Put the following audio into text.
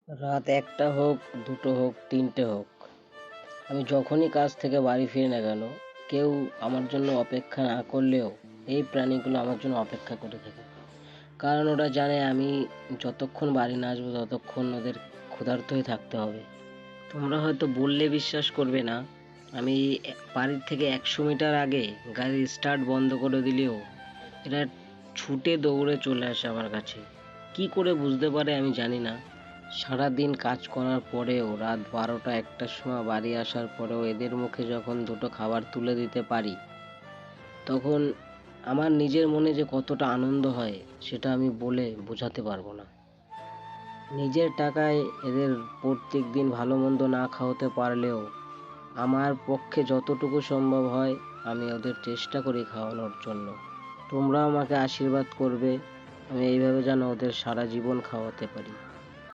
রাত ১টা হোক, ২টো হোক, ৩টে হোক, আমি যখনই কাজ থেকে বাড়ি ফিরি না কেন, কেউ আমার জন্য অপেক্ষা না করলেও এই প্রাণীগুলো আমার জন্য অপেক্ষা করে থাকে। কারণ ওরা জানে আমি যতক্ষণ বাড়ি না আসবো ততক্ষণ ওদের ক্ষুধার্ত হয়ে থাকতে হবে। তোমরা হয়তো বললে বিশ্বাস করবে না, আমি বাড়ির থেকে ১০০ মিটার আগে গাড়ির স্টার্ট বন্ধ করে দিলেও এরা ছুটে দৌড়ে চলে আসে আমার কাছে। কি করে বুঝতে পারে আমি জানি না। সারাদিন কাজ করার পরেও রাত ১২টা ১টার সময় বাড়ি আসার পরেও এদের মুখে যখন দুটো খাবার তুলে দিতে পারি, তখন আমার নিজের মনে যে কতটা আনন্দ হয় সেটা আমি বলে বোঝাতে পারবো না। নিজের টাকায় এদের প্রত্যেক দিন ভালো মন্দ না খাওয়াতে পারলেও আমার পক্ষে যতটুকু সম্ভব হয় আমি ওদের চেষ্টা করি খাওয়ানোর জন্য। তোমরা আমাকে আশীর্বাদ করবে আমি এইভাবে যেন ওদের সারা জীবন খাওয়াতে পারি।